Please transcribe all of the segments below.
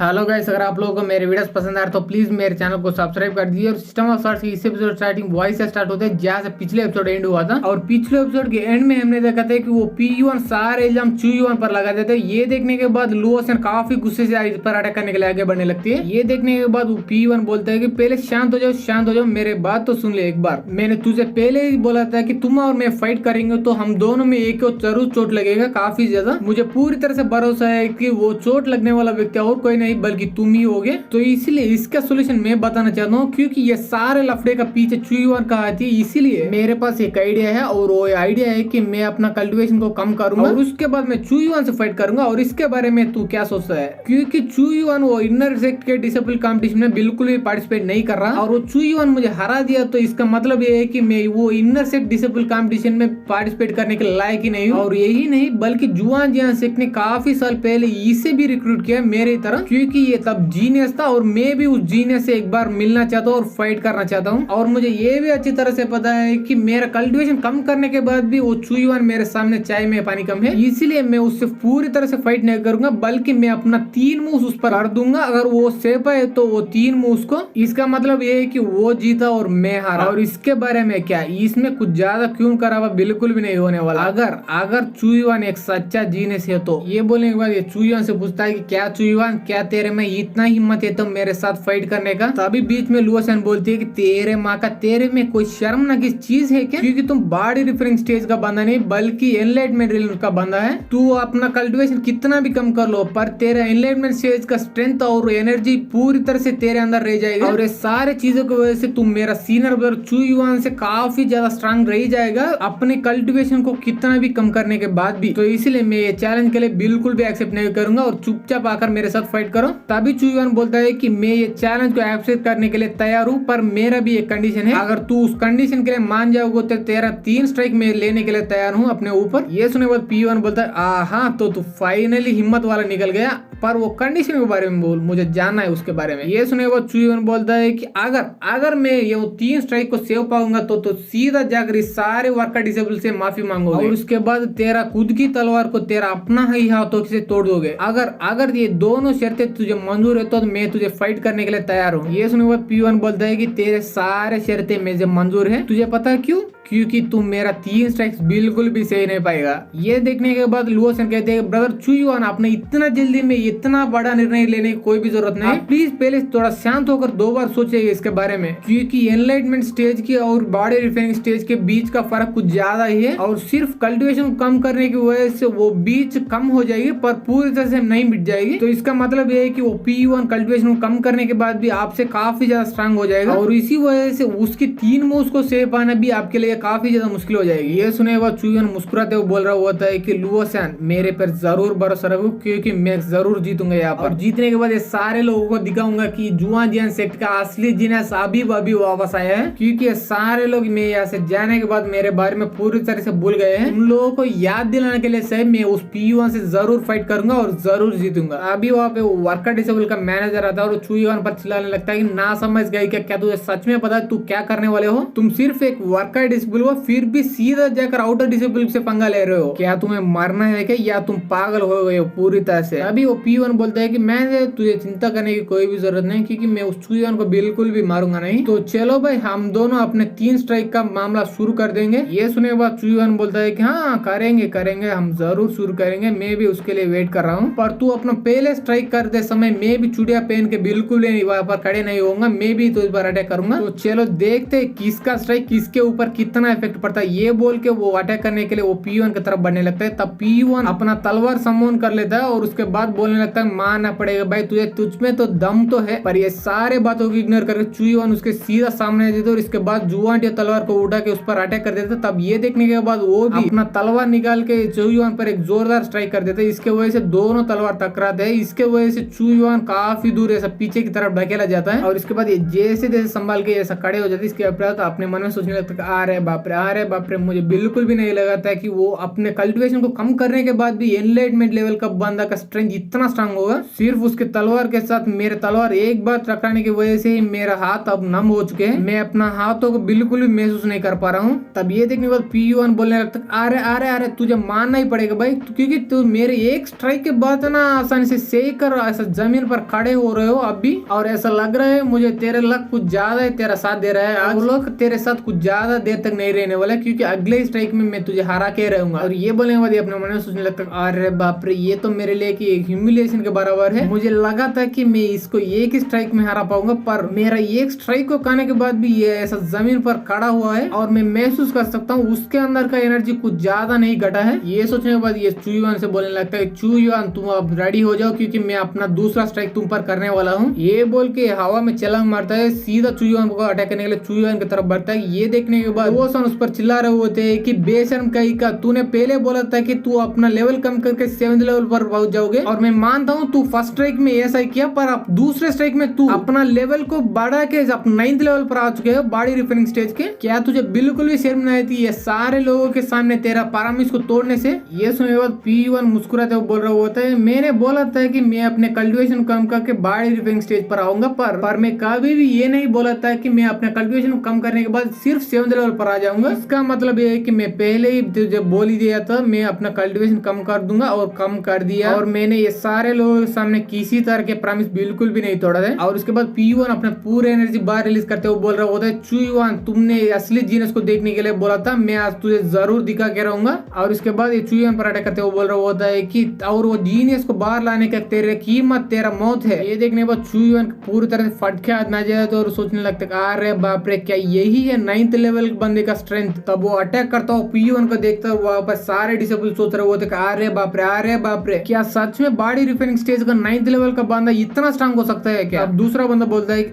Hello guys, अगर आप लोगों को मेरे वीडियोस पसंद आ रहे तो प्लीज मेरे चैनल को सब्सक्राइब कर दीजिए। और सिस्टम ऑफ सॉर्ट्स की इस एपिसोड स्टार्टिंग वॉइस से स्टार्ट होता है जहाँ से पिछले एपिसोड एंड हुआ था। और पिछले एपिसोड के एंड में हमने देखा था कि वो पी1 सारे इल्जाम चू1 पर लगा देते हैं। ये देखने के बाद लुओसन काफी गुस्से से इस पर अटैक करने के लिए आगे बढ़ने लगती है। ये देखने के बाद वो पी1 बोलता है कि पहले शांत हो जाओ, मेरे बात तो सुन ले एक बार। मैंने तुझे पहले ही बोला था कि तुम और मैं फाइट करेंगे तो हम दोनों में एक जरूर चोट लगेगा, काफी ज्यादा। मुझे पूरी तरह से भरोसा है कि वो चोट लगने वाला व्यक्ति और कोई नहीं बल्कि तुम ही होगे। तो इसलिए इसका सोल्यूशन मैं बताना चाहता हूँ, क्योंकि ये सारे लफड़े का पीछे चू1 का हाथ है। इसीलिए मेरे पास एक आइडिया है और वो आइडिया है कि मैं अपना कल्टीवेशन को कम करूंगा और उसके बाद मैं चू1 से फाइट करूंगा। और इसके बारे में तू क्या सोचता है? क्योंकि चू1 वो इनर सेक्ट के डिसेबल कॉम्पिटिशन में बिल्कुल भी पार्टिसिपेट नहीं कर रहा और वो चू1 मुझे हरा दिया, तो इसका मतलब ये है कि मैं वो इनर सेक्ट डिसेबल कॉम्पिटिशन में पार्टिसिपेट करने के लायक ही नहीं हूँ। और यही नहीं बल्कि जुआन जियान सेक्ट ने काफी साल पहले इसे भी रिक्रूट किया मेरे तरह, क्योंकि ये तब जीनियस था और मैं भी उस जीनियस से एक बार मिलना चाहता हूँ और फाइट करना चाहता हूँ। और मुझे ये भी अच्छी तरह से पता है कि मेरा कल्टीवेशन कम करने के बाद भी वो चू1 मेरे सामने चाय में पानी कम है। इसीलिए मैं उससे पूरी तरह से फाइट नहीं करूंगा, बल्कि मैं अपना 3 मूव्स उस पर कर दूंगा। अगर वो सेफ है तो वो 3 मूव्स को, इसका मतलब ये है कि वो जीता और मैं हारा। और इसके बारे में क्या, इसमें कुछ ज्यादा क्यों करा हुआ बिल्कुल भी नहीं होने वाला। अगर चू1 एक सच्चा जीनियस है तो ये बोलने के बाद ये चू1 से पूछता है कि क्या चू1, क्या तेरे में इतना हिम्मत है तो मेरे साथ फाइट करने का? तभी बीच में लुओसन बोलती है कि तेरे माँ का, तेरे में कोई शर्म ना की चीज है क्या? क्योंकि तुम बॉडी रिफरिंग स्टेज का बंदा नहीं बल्कि एनलाइटमेंट रियल का बंदा है। तू अपना कल्टीवेशन कितना भी कम कर लो पर तेरा एनलाइटमेंट स्टेज का स्ट्रेंथ और एनर्जी पूरी तरह से तेरे अंदर रह जाएगा। और ये सारे चीजों की वजह से तुम मेरा सीनियर ब्रदर चू1 से काफी ज्यादा स्ट्रांग रह जाएगा अपने कल्टीवेशन को कितना भी कम करने के बाद भी। तो इसलिए मैं ये चैलेंज के लिए बिल्कुल भी एक्सेप्ट नहीं करूंगा और चुपचाप आकर मेरे साथ फाइट करो। तभी चू1 बोलता है कि मैं ये चैलेंज को एक्सेप्ट करने के लिए तैयार हूँ, पर मेरा भी एक कंडीशन है। अगर तू उस कंडीशन के लिए मान जाओगे तो तेरा 3 स्ट्राइक मैं लेने के लिए तैयार हूँ अपने ऊपर। ये सुने बाद पी1 बोलता है हाँ तो तू फाइनली हिम्मत वाला निकल गया, पर वो कंडीशन के बारे में बोल, मुझे जानना है उसके बारे में। ये सुने बाद चू1 बोलता है कि अगर मैं ये 3 स्ट्राइक को सेव पाऊंगा तो सीधा जाकर इस सारे वर्कर डिसेबल से माफी मांगोगे और उसके बाद तेरा खुद की तलवार को तेरा अपना ही हाथों से तोड़ दोगे। अगर ये दोनों शर्तें तुझे मंजूर है तो मैं तुझे फाइट करने के लिए तैयार हूँ। ये सुने बाद पी1 बोलता है कि तेरे सारे शर्तें मुझे मंजूर है। तुझे पता है क्यों? क्योंकि तुम मेरा 3 स्ट्राइक्स बिल्कुल भी सही नहीं पाएगा। ये देखने के बाद लुओसन कहते हैं ब्रदर चू1, आपने इतना जल्दी में इतना बड़ा निर्णय लेने की कोई भी जरूरत नहीं। प्लीज पहले थोड़ा शांत होकर 2 बार सोचिए इसके बारे में, क्योंकि एनलाइटमेंट स्टेज की और बॉडी रिफाइनिंग स्टेज के बीच का फर्क कुछ ज्यादा ही है और सिर्फ कल्टीवेशन कम करने की वजह से वो बीच कम हो जाएगी पर पूरी तरह से नहीं मिट जाएगी। तो इसका मतलब ये है कि वो पी1 कल्टीवेशन को कम करने के बाद भी आपसे काफी ज्यादा स्ट्रांग हो जाएगा और इसी वजह से उसकी 3 मूव्स को सेव पाना भी आपके लिए काफी ज्यादा मुश्किल हो जाएगी। ये सुने बाद चू1 मुस्कुराते हुए बोल रहा होता है कि लुओसन, मेरे पर जरूर भरोसा रखो क्योंकि मैं जरूर जीतूंगा यहाँ पर। और जीतने के बाद ये सारे लोगों को दिखाऊंगा कि जुआन जियान सेक्ट का असली जीनियस अभी वापस आया है, क्योंकि ये सारे लोग मैं यहाँ से जाने के बाद मेरे बारे में पूरी तरह से भूल गए हैं। उन लोगों को याद दिलाने के लिए सही मैं उस पी1 से जरूर फाइट करूंगा और जरूर जीतूंगा। अभी वहाँ पे वर्कर डिसेबल का मैनेजर आता है और चू1 पर चिल्लाने लगता है कि ना समझ गई क्या तुझे सच में पता तू क्या करने वाले हो? तुम सिर्फ एक वर्कर डिसेबल हो फिर भी सीधा जाकर आउटर डिसेबल से पंगा ले रहे हो। क्या तुम्हें मरना है क्या या तुम पागल हो गए हो पूरी तरह से? अभी वो पी1 बोलता है कि मैं तुझे चिंता करने की कोई भी जरूरत नहीं, क्योंकि मैं उस चू1 को बिल्कुल भी मारूंगा नहीं। तो चलो भाई हम दोनों अपने 3 स्ट्राइक का मामला शुरू कर देंगे। ये सुने के बाद चू1 बोलता है कि हाँ करेंगे हम जरूर शुरू करेंगे, मैं भी उसके लिए वेट कर रहा हूँ। पर तू अपना पहले स्ट्राइक करते समय मैं भी चुड़िया पहन के बिल्कुल वहाँ पर खड़े नहीं होऊंगा, मैं भी तो इस बार अटैक करूंगा। तो चलो देखते किसका स्ट्राइक किसके ऊपर कितना इफेक्ट पड़ता है। ये बोल के वो अटैक करने के लिए वो पी1 की तरफ बढ़ने लगता है। तब पी1 अपना तलवार समोन कर लेता है और उसके बाद बोलने लगता है मानना पड़ेगा भाई तुझ में तो दम तो है। पर ये सारे बातों को इग्नोर करके चू1 उसके सीधा सामने देते और इसके बाद जुआन तलवार को उठा के उस पर अटैक कर देता। तब ये देखने के बाद वो भी अपना तलवार निकाल के चू1 पर एक जोरदार स्ट्राइक कर देते। इसके वजह से दोनों तलवार टकराते हैं। इसके वजह से चू1 काफी दूर ऐसा पीछे की तरफ ढकेला जाता है और इसके बाद ये जैसे जैसे संभाल के ऐसा खड़े हो जाते इसके अपने मन में सोचने लगता है अरे अरे बाप रे, मुझे बिल्कुल भी नहीं लगा था कि वो अपने कल्टिवेशन को कम करने के बाद भी एनलाइटमेंट लेवल का बंदा का स्ट्रेंथ इतना स्ट्रांग होगा। सिर्फ उसके तलवार के साथ मेरे तलवार एक बार टकराने की वजह से ही मेरा हाथ अब नम हो चुके हैं। मैं अपना हाथों को बिल्कुल भी महसूस नहीं कर पा रहा हूँ। तब ये देखने के बाद PU1 बोलने लगता अरे अरे अरे तुझे मानना ही पड़ेगा भाई, क्योंकि तू मेरे एक स्ट्राइक के बाद ना आसानी से सही कर ऐसा जमीन पर खड़े हो रहे हो अब भी, और ऐसा लग रहा है मुझे तेरे लक कुछ ज्यादा तेरा साथ दे रहा है। आज लोग तेरे साथ कुछ ज्यादा देर तक नहीं रहने वाला, क्योंकि अगले स्ट्राइक में मैं तुझे हरा के रहूंगा। और ये बोलने के बाद अपने मन में सोचने लगता अरे बाप रे, ये तो मेरे लिए कि एक ह्यूमिलिएशन के बराबर है। मुझे लगा था कि मैं इसको एक स्ट्राइक में हरा पाऊंगा, पर मेरा एक स्ट्राइक को खाने के बाद भी ये ऐसा जमीन पर खड़ा हुआ है और मैं महसूस कर सकता हूँ उसके अंदर का एनर्जी कुछ ज्यादा नहीं घटा है। ये सोचने के बाद ये चुयुआन से बोलने लगता है चुयुआन तुम अब रेडी हो जाओ, क्योंकि मैं अपना दूसरा स्ट्राइक तुम पर करने वाला हूँ। ये बोल के हवा में छलांग मारता है, सीधा चुयुआन को अटैक करने के लिए चुयुआन की तरफ बढ़ता है। ये देखने के बाद वो सन उस पर चिल्ला रहे होते हैं कि बेशर्म कहीं का, तूने पहले बोला था कि तू अपना लेवल कम करके 7th लेवल पर पहुंच जाओगे, और मैं मानता हूँ तू फर्स्ट स्ट्राइक में ऐसा ही किया, पर अब दूसरे स्ट्राइक में तू अपना लेवल को बढ़ा के 9th लेवल पर आ चुके हो बॉडी रिपेयरिंग स्टेज के। क्या तुझे बिल्कुल भी शर्म नहीं आती ये सारे लोगों के सामने तेरा प्रॉमिस को तोड़ने से? ये सुनने के बाद PU1 मुस्कुराते हुए बोल रहा होता है मैंने बोला था कि मैं अपने कल्टिवेशन कम करके बॉडी रिपेयरिंग स्टेज पर आऊंगा, पर मैं कभी भी ये नहीं बोला था कि मैं अपने कल्टिवेशन कम करने के बाद सिर्फ 7th लेवल पर आ जाऊंगा। इसका मतलब ये है कि मैं पहले ही तुझे बोल ही दिया था मैं अपना कल्टिवेशन कम कर दूंगा, और कम कर दिया, और मैंने ये सारे लोगों के सामने किसी तरह के प्रॉमिस बिल्कुल भी नहीं तोड़ा है। और उसके बाद PU1 अपना पूरे एनर्जी बाहर रिलीज करते हुए बोल रहा होता है चुयुआन तुमने असली जीनियस को देखने के लिए बोला था, मैं आज तुझे जरूर दिखा के रहूंगा। और इसके बाद ये चुयुआन पर अटैक करते हुए बोल रहा होता है कि और वो जीनियस को बाहर लाने का तेरे कीमत तेरा मौत है। ये देखने के बाद चुयुआन पूरी तरह से फट के हाथ में आ जाए और सोचने लगता है अरे बाप रे, क्या यही है 9th लेवल बंदे का स्ट्रेंथ? तब वो अटैक करता हो PU1 को देखता है, वहां पर सारे डिसेबल सोच रहे होते अरे बाप रे, क्या सच में बॉडी रिपेयरिंग स्टेज का 9th लेवल का बंदा इतना स्ट्रांग हो सकता है क्या? अब दूसरा बंदा बोलता है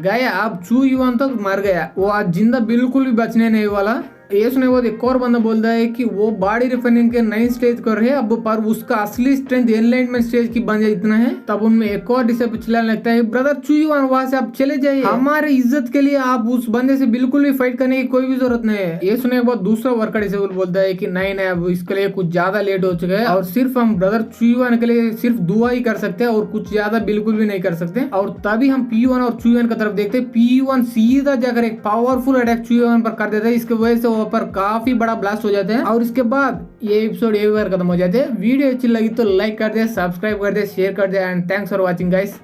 गया अब चुयुआन तो मर गया, वो आज जिंदा बिल्कुल भी बचने नहीं वाला। ये सुने वो एक और बंदा बोलता है कि वो बॉडी रिफाइनिंग के 9th स्टेज कर है अब, पर उसका असली स्ट्रेंथ एनलाइटमेंट स्टेज की बन जाए इतना है। तब उनमें एक और डिसेबल चिल्लाने लगता है ब्रदर चुयुआन वहां से आप चले जाइए, हमारे इज्जत के लिए आप उस बंदे से बिल्कुल भी फाइट करने की कोई भी जरूरत नहीं है। ये सुने के बाद दूसरा वर्कर डिसेबल बोलता है कि नहीं अब इसके लिए कुछ ज्यादा लेट हो चुका है, और सिर्फ हम ब्रदर चुयुआन के लिए सिर्फ दुआ ही कर सकते हैं और कुछ ज्यादा बिल्कुल भी नहीं कर सकते। और तभी हम PU1 और चुयुआन की तरफ देखते हैं। PU1 सीधा जाकर एक पावरफुल अटैक चुयुआन पर कर देता है, इसकी वजह से वहां पर काफी बड़ा ब्लास्ट हो जाता है। और इसके बाद ये एपिसोड यही खत्म हो जाते हैं। वीडियो अच्छी लगी तो लाइक कर दे, सब्सक्राइब कर दे, शेयर कर दे, and thanks for watching guys.